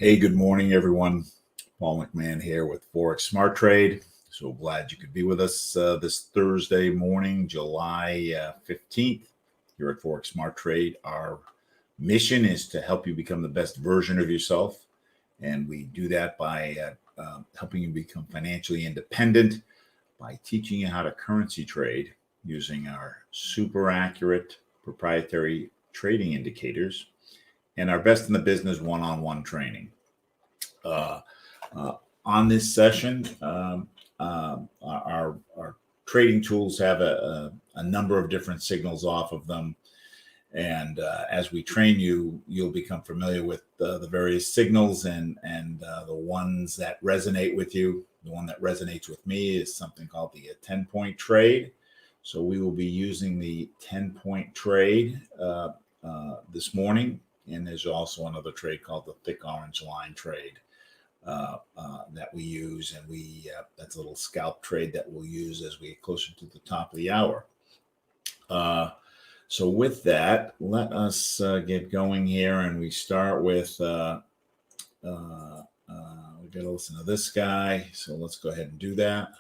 Hey, good morning, everyone. Paul McMann here with Forex Smart Trade. So glad you could be with us this Thursday morning, July 15th, here at Forex Smart Trade. Our mission is to help you become the best version of yourself. And we do that by helping you become financially independent by teaching you how to currency trade using our super accurate proprietary trading indicators and our best in the business one-on-one training. On this session, our trading tools have a number of different signals off of them. And as we train you, you'll become familiar with the various signals and the ones that resonate with you. The one that resonates with me is something called the 10-point trade. So we will be using the 10-point trade this morning. And there's also another trade called the thick orange line trade that we use. And that's a little scalp trade that we'll use as we get closer to the top of the hour. So with that, let us get going here. And we start with, we got to listen to this guy. So let's go ahead and do that.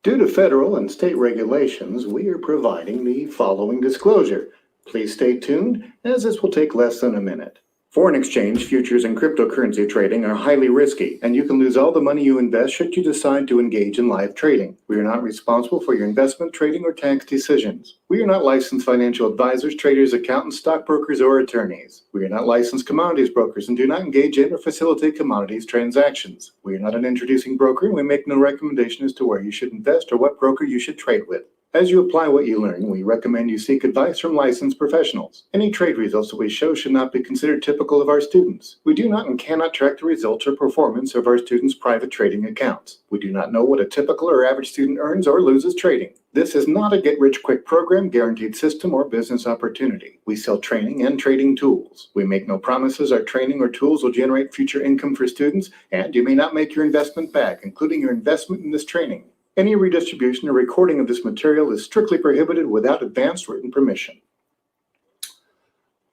Due to federal and state regulations, we are providing the following disclosure. Please stay tuned, as this will take less than a minute. Foreign exchange, futures, and cryptocurrency trading are highly risky, and you can lose all the money you invest should you decide to engage in live trading. We are not responsible for your investment, trading, or tax decisions. We are not licensed financial advisors, traders, accountants, stockbrokers, or attorneys. We are not licensed commodities brokers and do not engage in or facilitate commodities transactions. We are not an introducing broker, and we make no recommendation as to where you should invest or what broker you should trade with. As you apply what you learn, we recommend you seek advice from licensed professionals. Any trade results that we show should not be considered typical of our students. We do not and cannot track the results or performance of our students' private trading accounts. We do not know what a typical or average student earns or loses trading. This is not a get-rich-quick program, guaranteed system, or business opportunity. We sell training and trading tools. We make no promises our training or tools will generate future income for students, and you may not make your investment back, including your investment in this training. Any redistribution or recording of this material is strictly prohibited without advance written permission.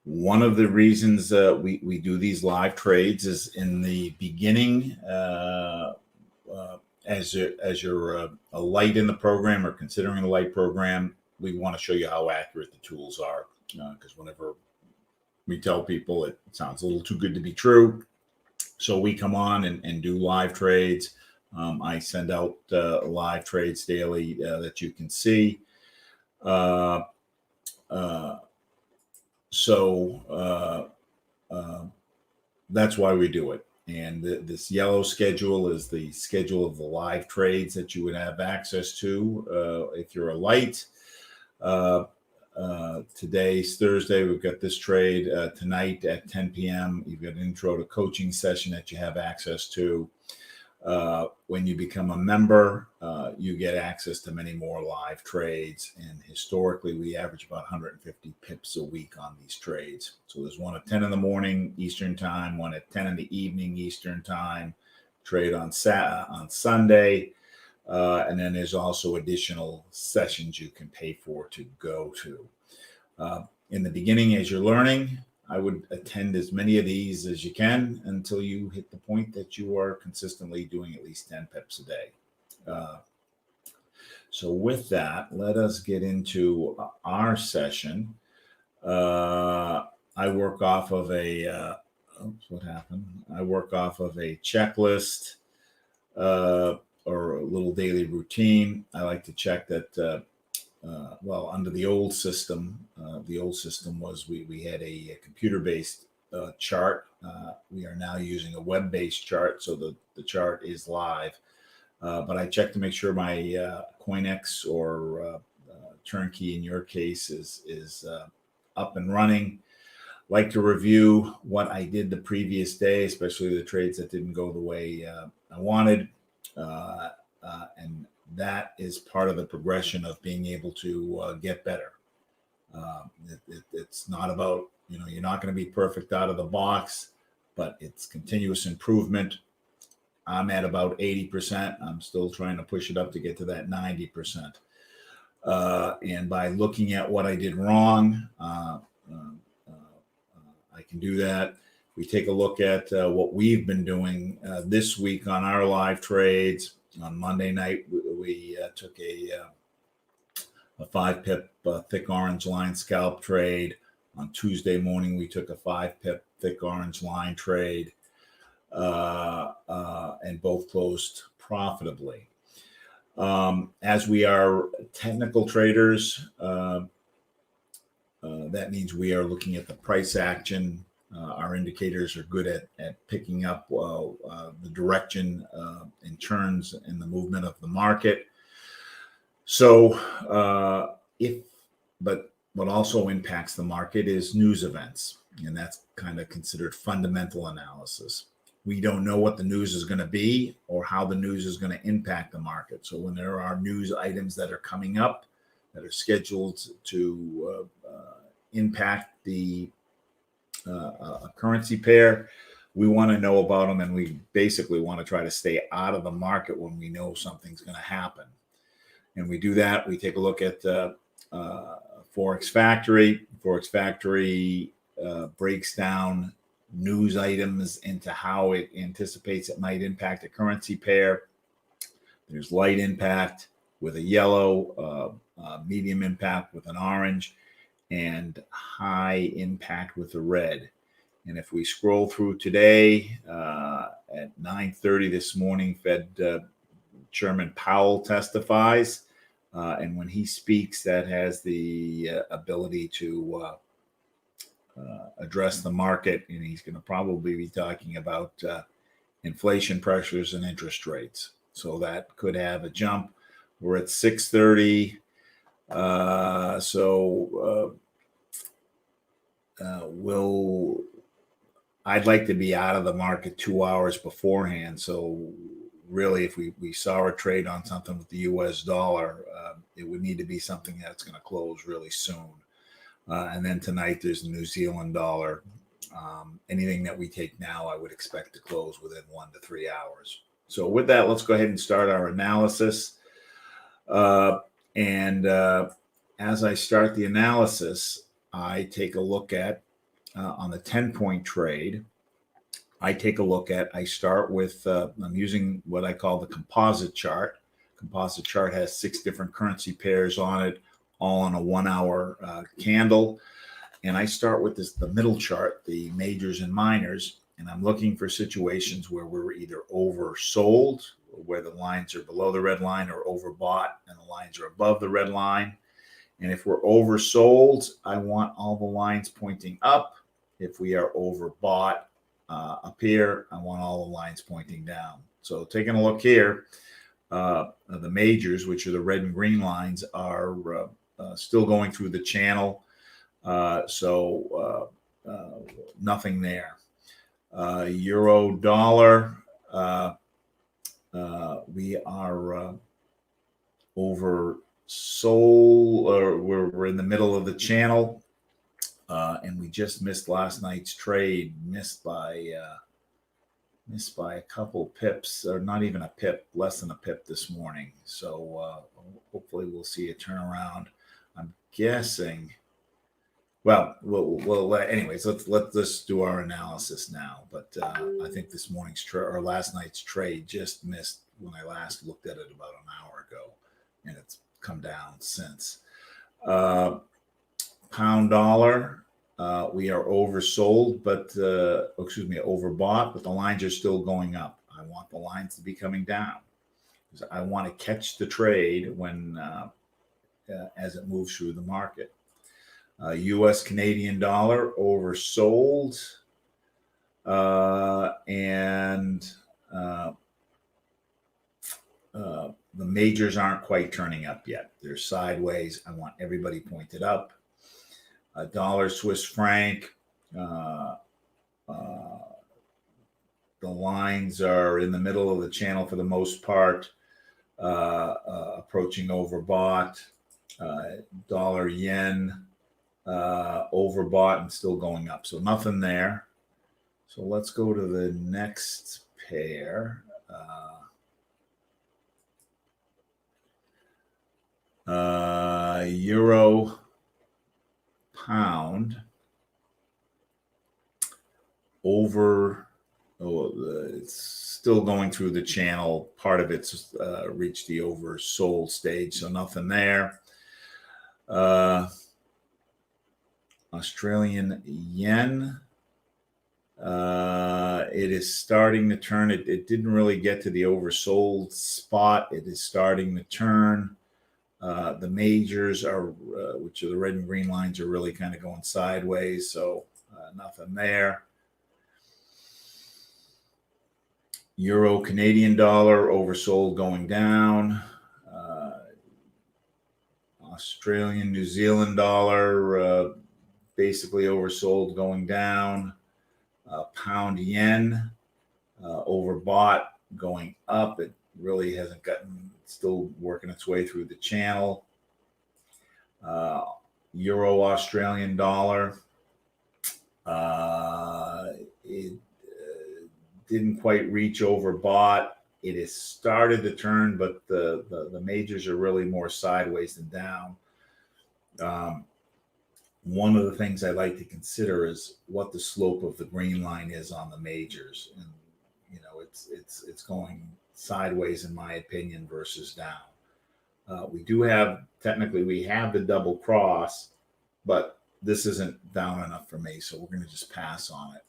One of the reasons we do these live trades is in the beginning, as you're a light in the program or considering a light program, we want to show you how accurate the tools are. Because whenever we tell people it sounds a little too good to be true, so we come on and do live trades. I send out live trades daily that you can see. So that's why we do it. And this yellow schedule is the schedule of the live trades that you would have access to if you're a light. Today's Thursday. We've got this trade tonight at 10 p.m. You've got an intro to coaching session that you have access to. When you become a member, you get access to many more live trades. And historically, we average about 150 pips a week on these trades. So there's one at 10 in the morning Eastern time, one at 10 in the evening Eastern time, trade on Sunday. And then there's also additional sessions you can pay for to go to. In the beginning, as you're learning, I would attend as many of these as you can until you hit the point that you are consistently doing at least 10 pips a day. So with that, let us get into our session. I work off of a, what happened? I work off of a checklist or a little daily routine. I like to check that under the old system was we had a computer-based chart. We are now using a web-based chart, so the chart is live. But I check to make sure my CoinEx or turnkey in your case is up and running. Like to review what I did the previous day, especially the trades that didn't go the way I wanted, and that is part of the progression of being able to get better. It's not about, you're not going to be perfect out of the box, but it's continuous improvement. I'm at about 80%. I'm still trying to push it up to get to that 90%. And by looking at what I did wrong, I can do that. We take a look at what we've been doing this week on our live trades. On Monday night, we took a 5-pip thick orange line scalp trade. On Tuesday morning, we took a 5-pip thick orange line trade, and both closed profitably. As we are technical traders, that means we are looking at the price action. Our indicators are good at picking up the direction and turns in the movement of the market. So, but what also impacts the market is news events, and that's kind of considered fundamental analysis. We don't know what the news is going to be or how the news is going to impact the market. So when there are news items that are coming up that are scheduled to impact the currency pair, we want to know about them, and we basically want to try to stay out of the market when we know something's going to happen. And we do that. We take a look at Forex Factory. Forex Factory breaks down news items into how it anticipates it might impact a currency pair. There's light impact with a yellow, medium impact with an orange, and high impact with a red. And if we scroll through today, at 9:30 this morning, Fed Chairman Powell testifies. And when he speaks, that has the ability to address the market. And he's going to probably be talking about inflation pressures and interest rates. So that could have a jump. We're at 6:30. I'd like to be out of the market 2 hours beforehand. So really, if we saw a trade on something with the US dollar, it would need to be something that's going to close really soon. And then tonight, there's the New Zealand dollar. Anything that we take now, I would expect to close within 1 to 3 hours. So with that, let's go ahead and start our analysis. As I start the analysis, I take a look at, on the 10-point trade, I start with, I'm using what I call the composite chart. Composite chart has 6 different currency pairs on it, all on a 1-hour candle. And I start with the middle chart, the majors and minors, and I'm looking for situations where we're either oversold, where the lines are below the red line, or overbought and the lines are above the red line. And if we're oversold, I want all the lines pointing up. If we are overbought up here, I want all the lines pointing down. So taking a look here, the majors, which are the red and green lines, are still going through the channel. Nothing there. Euro dollar, we are oversold, or we're in the middle of the channel, and we just missed last night's trade, missed by a couple pips, or not even a pip, less than a pip this morning. So hopefully we'll see a turnaround. I'm guessing. Well, anyways, let's do our analysis now. But I think this morning's or last night's trade just missed when I last looked at it about an hour ago, and it's come down since. Pound dollar, we are oversold, but overbought, but the lines are still going up. I want the lines to be coming down because I want to catch the trade when as it moves through the market. U.S. Canadian dollar oversold, and the majors aren't quite turning up yet. They're sideways. I want everybody pointed up. Dollar Swiss franc, the lines are in the middle of the channel for the most part, approaching overbought. Dollar yen, overbought and still going up. So nothing there. So let's go to the next pair. Euro pound. over. It's still going through the channel. Part of it's reached the oversold stage, so nothing there. Australian yen. It is starting to turn. It didn't really get to the oversold spot. It is starting to turn. The majors are, which are the red and green lines, are really kind of going sideways. So nothing there. Euro Canadian dollar oversold going down. Australian New Zealand dollar basically oversold going down. Pound yen overbought going up. It really hasn't gotten, still working its way through the channel. Euro Australian dollar. It didn't quite reach overbought. It has started to turn, but the majors are really more sideways than down. One of the things I like to consider is what the slope of the green line is on the majors, and it's going sideways in my opinion versus down. We do have, technically we have the double cross, but this isn't down enough for me, so we're going to just pass on it.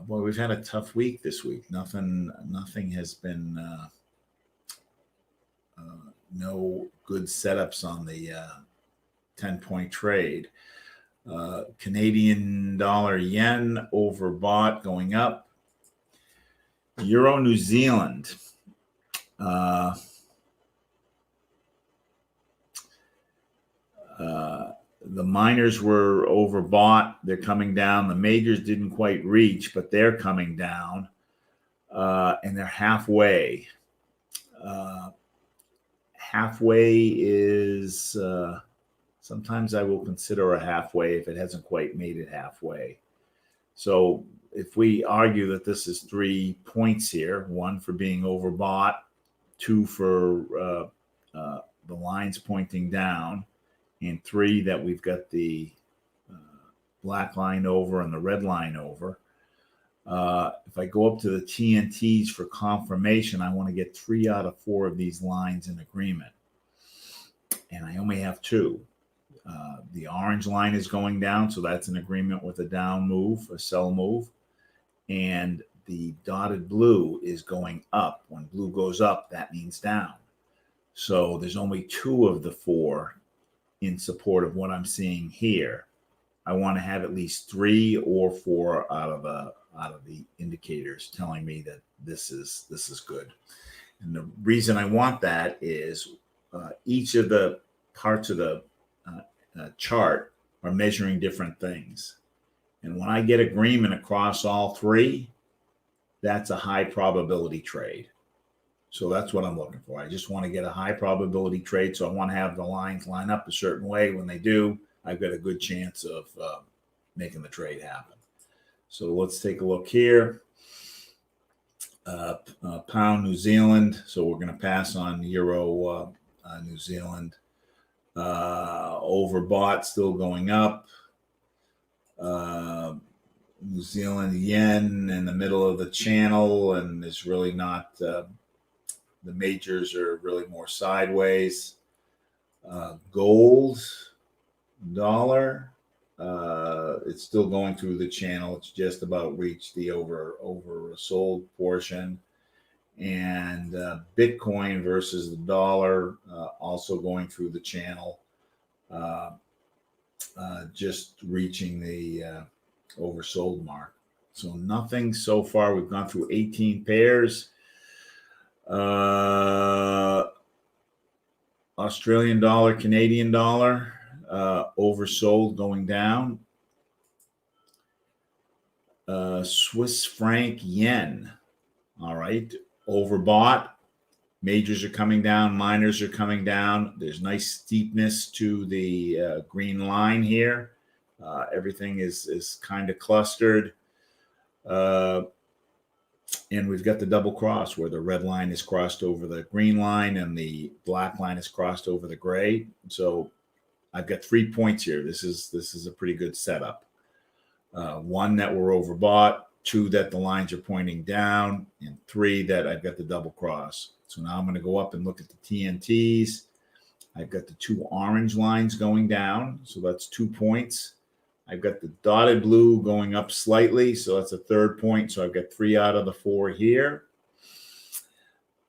Boy, we've had a tough week this week. Nothing has been, no good setups on the 10-point trade. Canadian dollar yen overbought going up. Euro New Zealand. The miners were overbought. They're coming down. The majors didn't quite reach, but they're coming down. And they're halfway. Halfway is, sometimes I will consider a halfway if it hasn't quite made it halfway. So if we argue that this is 3 points here, 1 for being overbought, 2 for the lines pointing down, and 3 that we've got the black line over and the red line over. If I go up to the TNTs for confirmation, I want to get 3 out of 4 of these lines in agreement. And I only have 2. The orange line is going down, so that's an agreement with a down move, a sell move. And the dotted blue is going up. When blue goes up, that means down. So there's only 2 of the 4 in support of what I'm seeing here. I want to have at least 3 or 4 out of the indicators telling me that this is good. And the reason I want that is each of the parts of the chart are measuring different things. And when I get agreement across all 3, that's a high probability trade. So that's what I'm looking for. I just want to get a high probability trade. So I want to have the lines line up a certain way. When they do, I've got a good chance of making the trade happen. So let's take a look here. Pound New Zealand. So we're going to pass on Euro New Zealand. Overbought, still going up. New Zealand yen in the middle of the channel, and it's really not, the majors are really more sideways. Gold dollar, it's still going through the channel. It's just about reached the oversold portion. And Bitcoin versus the dollar, also going through the channel, just reaching the oversold mark. So nothing so far. We've gone through 18 pairs. Australian dollar, Canadian dollar, oversold going down. Swiss franc yen, all right, overbought. Majors are coming down, minors are coming down. There's nice steepness to the green line here. Everything is kind of clustered. And we've got the double cross where the red line is crossed over the green line and the black line is crossed over the gray. So I've got 3 points here. This is a pretty good setup. One, that we're overbought. Two, that the lines are pointing down. And three, that I've got the double cross. So now I'm going to go up and look at the TNTs. I've got the two orange lines going down. So that's 2 points. I've got the dotted blue going up slightly. So that's a third point. So I've got 3 out of the 4 here.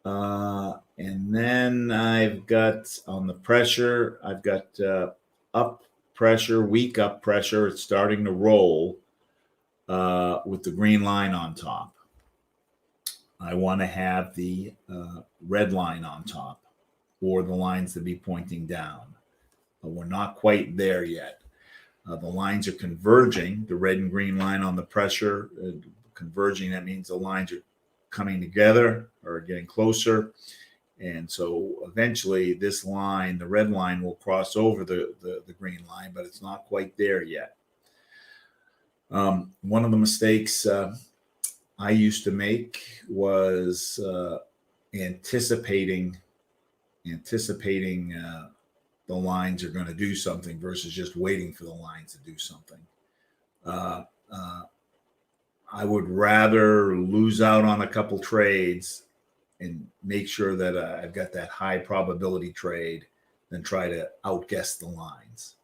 And then I've got on the pressure, I've got up pressure, weak up pressure. It's starting to roll with the green line on top. I want to have the red line on top, or the lines to be pointing down. But we're not quite there yet. The lines are converging, the red and green line on the pressure, converging. That means the lines are coming together or getting closer. And so eventually this line, the red line, will cross over the green line, but it's not quite there yet. One of the mistakes I used to make was anticipating the lines are going to do something versus just waiting for the lines to do something. I would rather lose out on a couple trades and make sure that I've got that high probability trade than try to outguess the lines.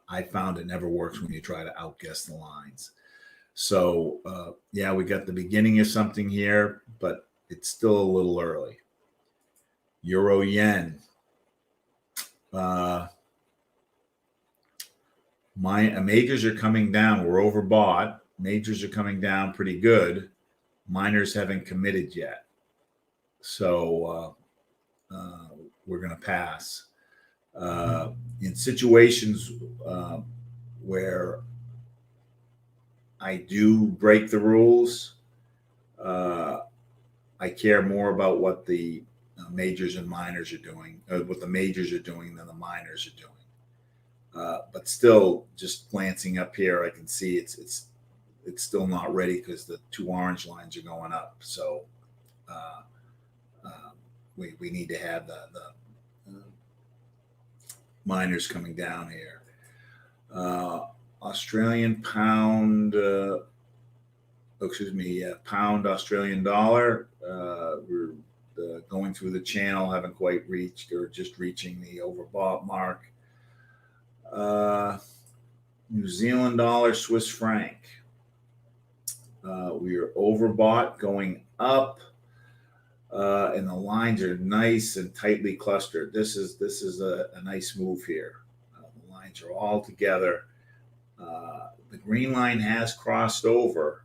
I found it never works when you try to outguess the lines. So, yeah, we got the beginning of something here, but it's still a little early. Euro yen. Majors are coming down. We're overbought. Majors are coming down pretty good. Minors haven't committed yet. So we're going to pass. In situations where I do break the rules, I care more about what the majors and minors are doing, what the majors are doing than the minors are doing. But still, just glancing up here, I can see it's still not ready because the 2 orange lines are going up. So we need to have the minors coming down here. Australian pound, pound Australian dollar. We're going through the channel, haven't quite reached or just reaching the overbought mark. New Zealand dollar, Swiss franc. We are overbought going up, and the lines are nice and tightly clustered. This is a nice move here. The lines are all together. The green line has crossed over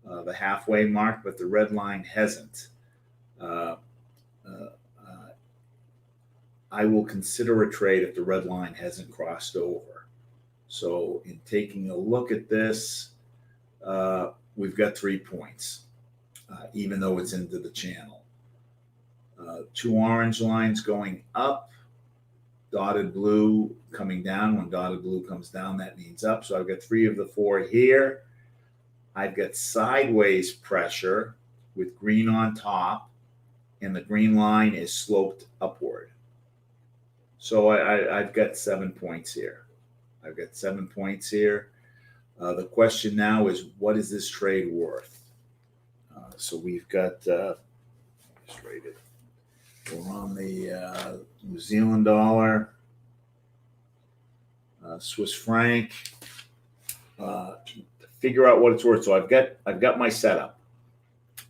the halfway mark, but the red line hasn't. I will consider a trade if the red line hasn't crossed over. So in taking a look at this, we've got 3 points, even though it's into the channel. 2 orange lines going up, dotted blue coming down. When dotted blue comes down, that means up. So I've got 3 of the 4 here. I've got sideways pressure with green on top, and the green line is sloped upward. So I've got 7 points here. I've got 7 points here. The question now is, what is this trade worth? So we've got, we're on the New Zealand dollar, Swiss franc. To figure out what it's worth. So I've got my setup.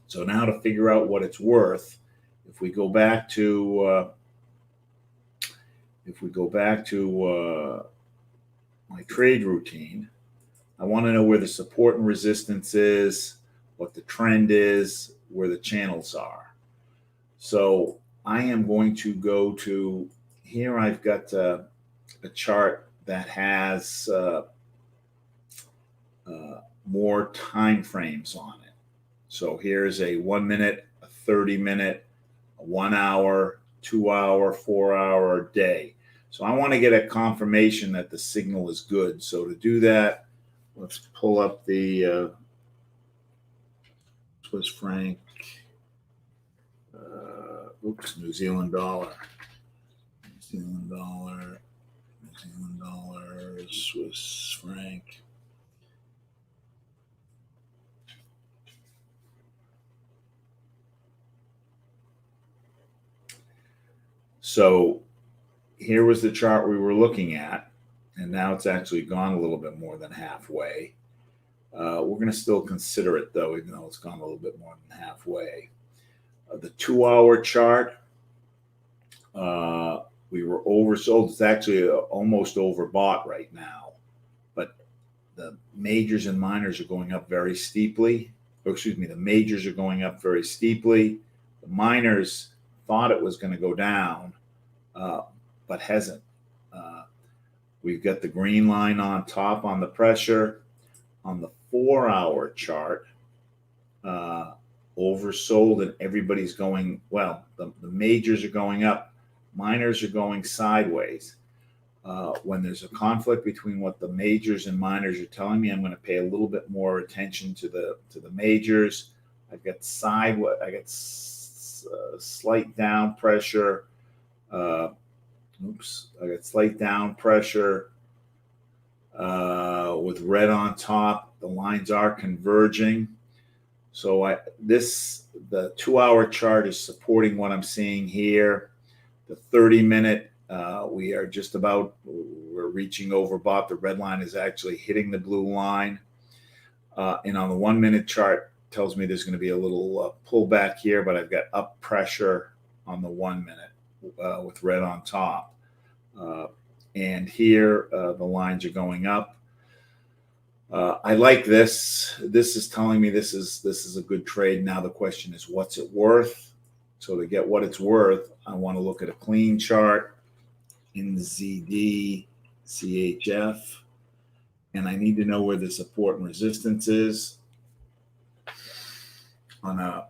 So now to figure out what it's worth, if we go back to my trade routine, I want to know where the support and resistance is, what the trend is, where the channels are. So I am going to go to here. I've got a chart that has more time frames on it. So here's a 1 minute, a 30 minute, a 1 hour, 2 hour, 4 hour day. So I want to get a confirmation that the signal is good. So to do that, let's pull up the Swiss franc, New Zealand dollar, Swiss franc. So here was the chart we were looking at, and now it's actually gone a little bit more than halfway. We're going to still consider it, though, even though it's gone a little bit more than halfway. The 2-hour chart, we were oversold. It's actually almost overbought right now, but the majors and minors are going up very steeply. Or excuse me, the majors are going up very steeply. The minors thought it was going to go down, but hasn't. We've got the green line on top on the pressure. On the 4-hour chart, oversold, and everybody's going, well, the majors are going up, minors are going sideways. When there's a conflict between what the majors and minors are telling me, I'm going to pay a little bit more attention to the majors. I've got sideways, I got slight down pressure. I got slight down pressure with red on top. The lines are converging. So the 2-hour chart is supporting what I'm seeing here. The 30-minute, we're reaching overbought. The red line is actually hitting the blue line. And on the 1-minute chart, tells me there's going to be a little pullback here, but I've got up pressure on the 1-minute with red on top. And here, the lines are going up. I like this. This is telling me this is a good trade. Now the question is, what's it worth? So to get what it's worth, I want to look at a clean chart in ZD, CHF, and I need to know where the support and resistance is. On a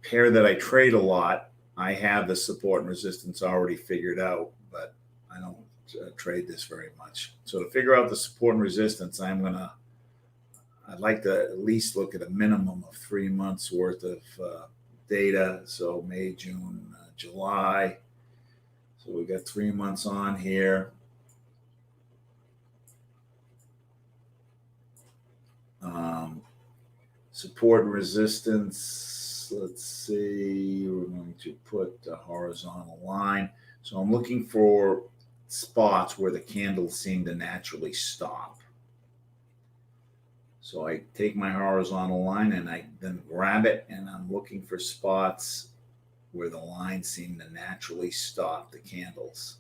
pair that I trade a lot, I have the support and resistance already figured out, but I don't trade this very much. So to figure out the support and resistance, I'd like to at least look at a minimum of 3 months worth of data. So May, June, July. So we got 3 months on here. Support and resistance. Let's see. We're going to put a horizontal line. So I'm looking for spots where the candles seem to naturally stop. So I take my horizontal line and I then grab it, and I'm looking for spots where the lines seem to naturally stop the candles.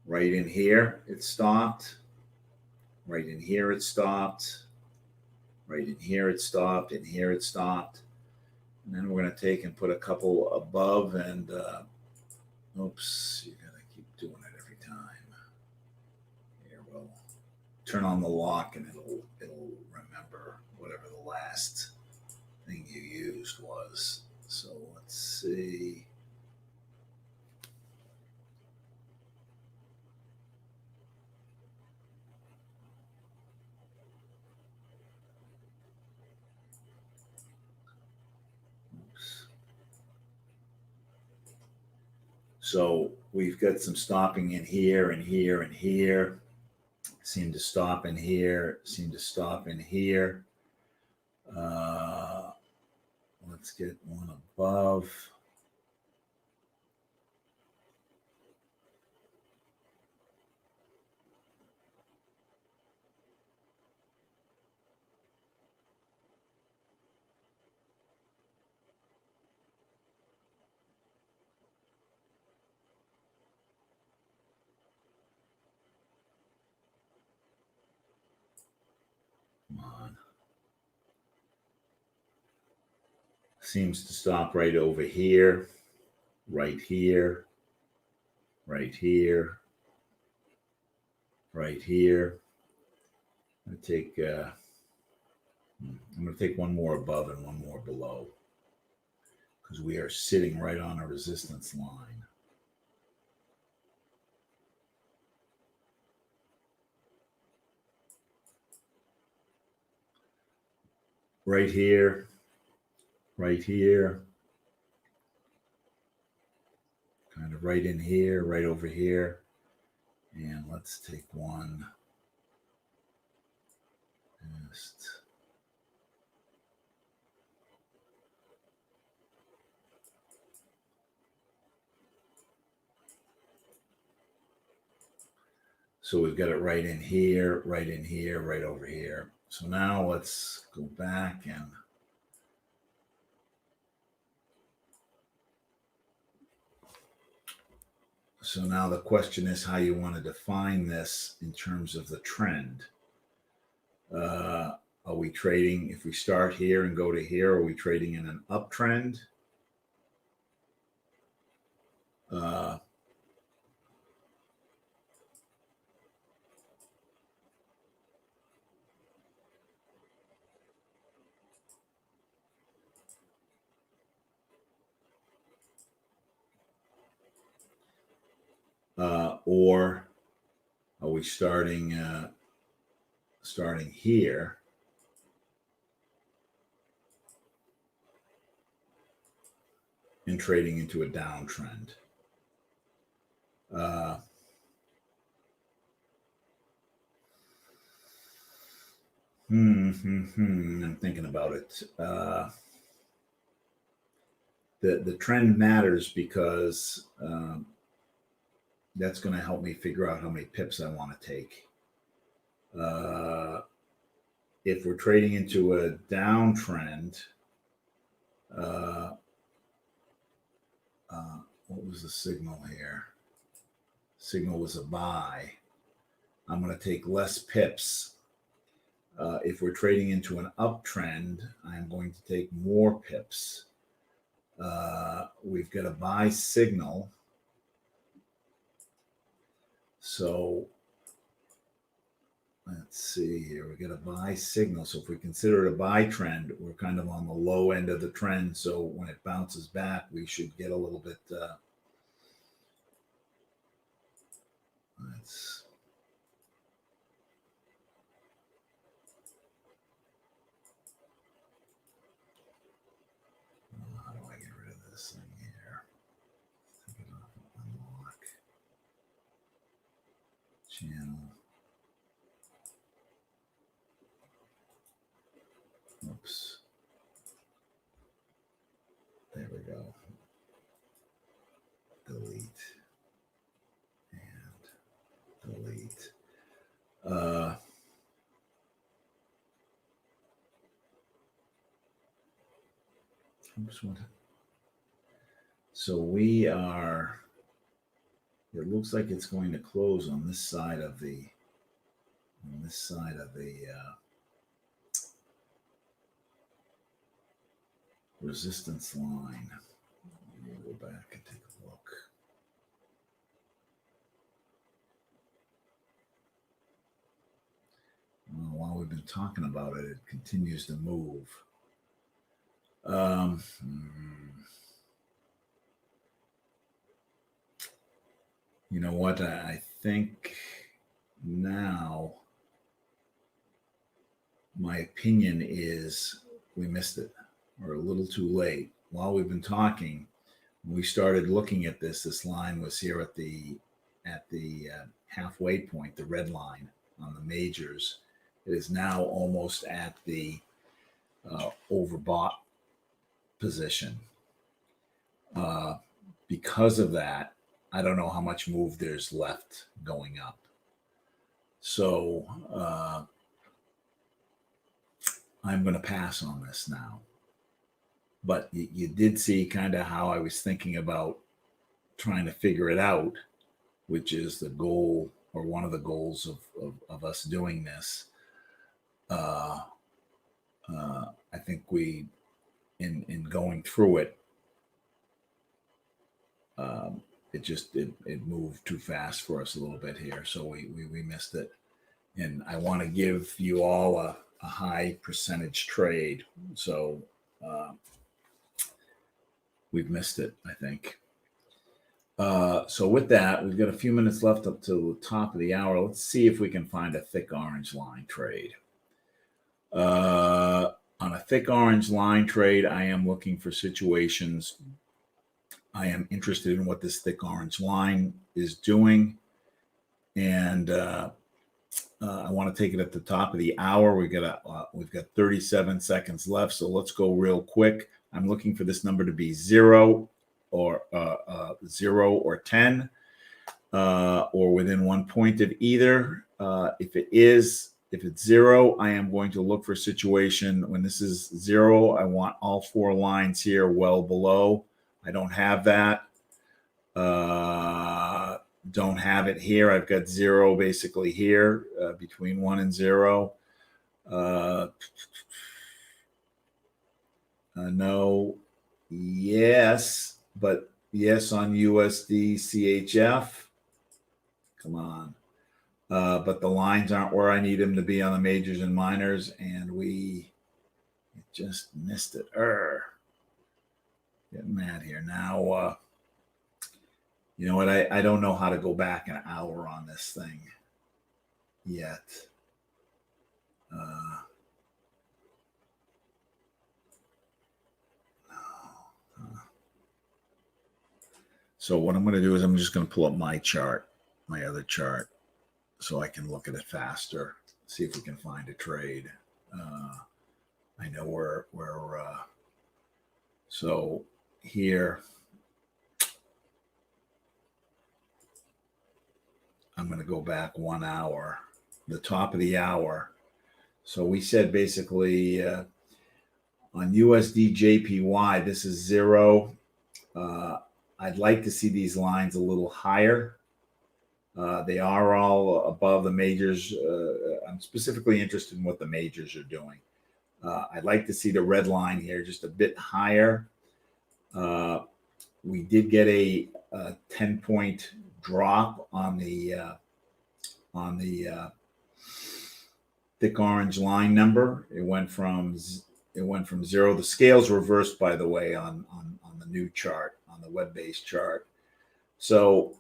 Right in here, it stopped. Right in here, it stopped. Right in here, it stopped. In here, it stopped. And then we're going to take and put a couple above, and oops, you got to keep doing it every time. Here, we'll turn on the lock, and it'll remember whatever the last thing you used was. So let's see. So we've got some stopping in here and here and here. Seem to stop in here. Seem to stop in here. Let's get one above. Come on. Seems to stop right over here, right here, right here, right here. I'm going to take one more above and one more below, because we are sitting right on a resistance line. Right here, right here, kind of right in here, right over here. And let's take one. Just So we've got it right in here, right in here, right over here. So now let's go back and so now the question is how you want to define this in terms of the trend. Are we trading, if we start here and go to here, are we trading in an uptrend? Or are we starting here and trading into a downtrend? I'm thinking about it. The trend matters because that's going to help me figure out how many pips I want to take. If we're trading into a downtrend, what was the signal here? Signal was a buy. I'm going to take less pips. If we're trading into an uptrend, I'm going to take more pips. We've got a buy signal. So let's see here. We got a buy signal. So if we consider it a buy trend, we're kind of on the low end of the trend. So when it bounces back, we should get a little bit. How do I get rid of this thing here? Take it off and unlock. Channel. Oops. There we go. Delete. And delete. So we are, it looks like it's going to close on this side of the, resistance line. We'll go back and take a look. Well, while we've been talking about it, it continues to move. You know what? I think now my opinion is we missed it. We're a little too late. While we've been talking, when we started looking at this line was here at the halfway point, the red line on the majors. It is now almost at the overbought position. Because of that, I don't know how much move there's left going up. So I'm going to pass on this now. But you did see kind of how I was thinking about trying to figure it out, which is the goal or one of the goals of us doing this. I think we, in going through it, it moved too fast for us a little bit here, so we missed it. And I want to give you all a high percentage trade, so we've missed it, I think. So with that, we've got a few minutes left up to the top of the hour. Let's see if we can find a thick orange line trade. On a thick orange line trade, I am looking for situations. I am interested in what this thick orange line is doing. And I want to take it at the top of the hour. We've got 37 seconds left. So let's go real quick. I'm looking for this number to be 0 or 10. or within 1 point of either. If it's zero, I am going to look for a situation when this is zero. I want all 4 lines here well below. I don't have that. Don't have it here. I've got zero basically here between 1 and 0. No, yes, but yes on USD CHF. Come on. But the lines aren't where I need them to be on the majors and minors, and we just missed it. Getting mad here now. You know what? I don't know how to go back an hour on this thing yet. So what I'm going to do is I'm just going to pull up my chart, my other chart, so I can look at it faster, see if we can find a trade. I know where so here, I'm going to go back 1 hour, the top of the hour. So we said basically on USD JPY, this is 0. I'd like to see these lines a little higher. They are all above the majors. I'm specifically interested in what the majors are doing. I'd like to see the red line here just a bit higher. We did get a 10-point drop on the thick orange line number. It went from 0. The scales reversed, by the way, on the new chart, on the web-based chart. So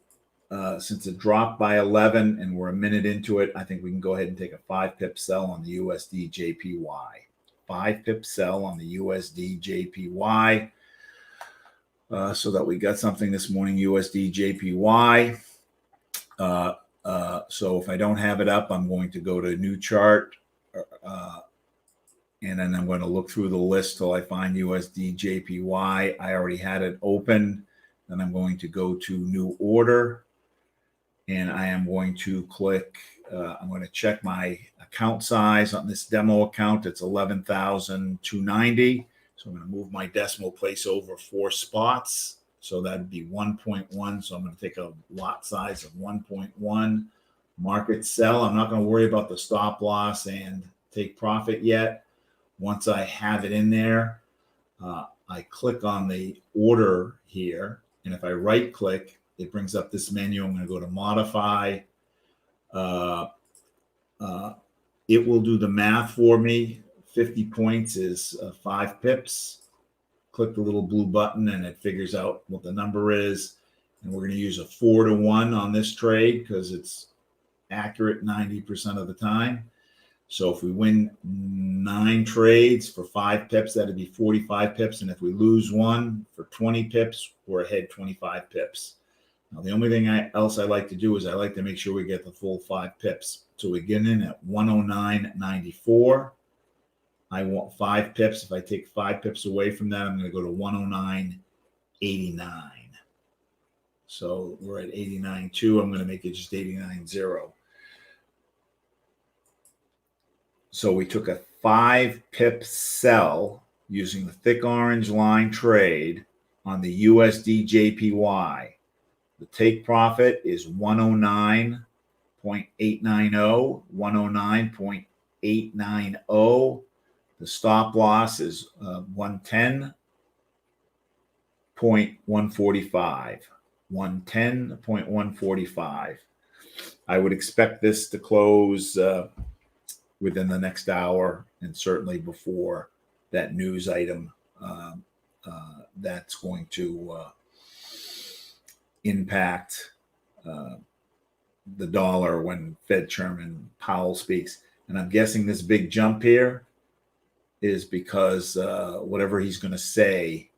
since it dropped by 11 and we're a minute into it, I think we can go ahead and take a 5-pip sell on the USD JPY. 5-pip sell on the USD JPY. So that we got something this morning, USD JPY. So if I don't have it up, I'm going to go to new chart. And then I'm going to look through the list till I find USD JPY. I already had it open. Then I'm going to go to new order. And I am going to click, I'm going to check my account size on this demo account. It's 11,290. So I'm going to move my decimal place over 4 spots. So that'd be 1.1. So I'm going to take a lot size of 1.1. Market sell. I'm not going to worry about the stop loss and take profit yet. Once I have it in there, I click on the order here. And if I right click, it brings up this menu. I'm going to go to modify. It will do the math for me. 50 points is 5 pips. Click the little blue button and it figures out what the number is. And we're going to use a 4-to-1 on this trade because it's accurate 90% of the time. So if we win 9 trades for 5 pips, that'd be 45 pips. And if we lose 1 for 20 pips, we're ahead 25 pips. Now, the only thing else I like to do is I like to make sure we get the full 5 pips. So we get in at 109.94. I want 5 pips. If I take 5 pips away from that, I'm going to go to 109.89. So we're at 89.2. I'm going to make it just 89.0. So we took a 5-pip sell using the thick orange line trade on the USD JPY. The take profit is 109.890, 109.890. The stop loss is 110.145. 110.145. I would expect this to close within the next hour and certainly before that news item that's going to impact the dollar when Fed Chairman Powell speaks. And I'm guessing this big jump here is because whatever he's going to say,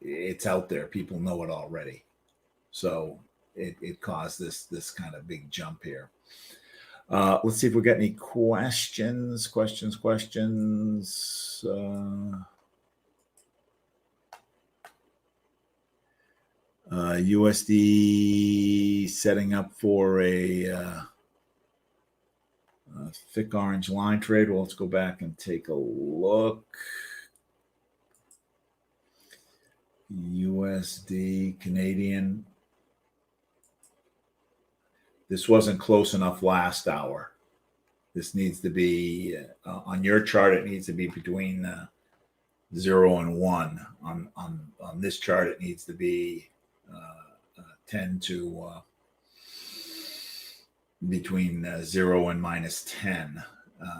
it's out there. People know it already. So it caused this kind of big jump here. Let's see if we got any questions. USD setting up for a thick orange line trade. Well, let's go back and take a look. USD Canadian. This wasn't close enough last hour. This needs to be on your chart. It needs to be between 0 and 1. On this chart, it needs to be 10 to between 0 and minus 10.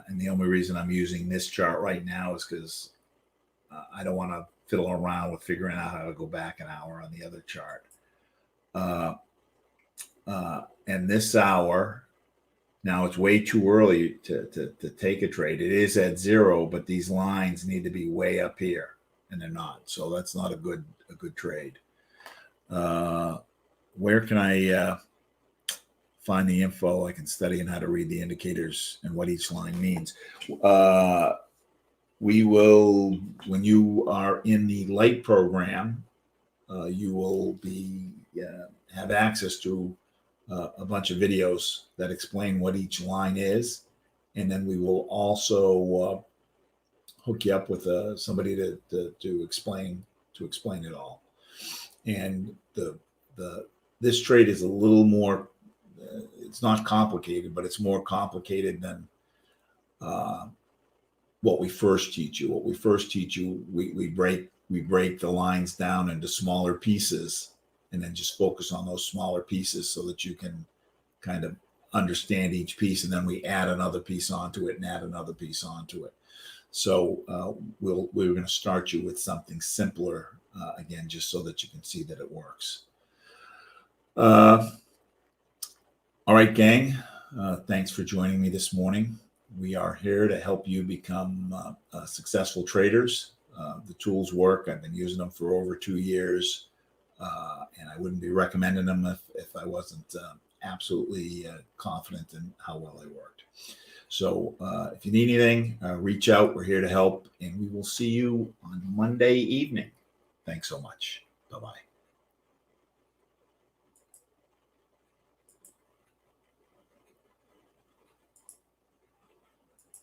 And the only reason I'm using this chart right now is because I don't want to fiddle around with figuring out how to go back an hour on the other chart. And this hour, now it's way too early to take a trade. It is at 0, but these lines need to be way up here, and they're not. So that's not a good trade. Where can I find the info? I can study on how to read the indicators and what each line means. We will, when you are in the light program, you will be have access to a bunch of videos that explain what each line is, and then we will also hook you up with somebody to explain it all. And this trade is a little more. It's not complicated, but it's more complicated than what we first teach you. What we first teach you, we break the lines down into smaller pieces, and then just focus on those smaller pieces so that you can kind of understand each piece, and then we add another piece onto it and add another piece onto it. So we're going to start you with something simpler again, just so that you can see that it works. All right, gang. Thanks for joining me this morning. We are here to help you become successful traders. The tools work. I've been using them for over 2 years. And I wouldn't be recommending them if I wasn't absolutely confident in how well they worked. So if you need anything, reach out. We're here to help, and we will see you on Monday evening. Thanks so much. Bye-bye.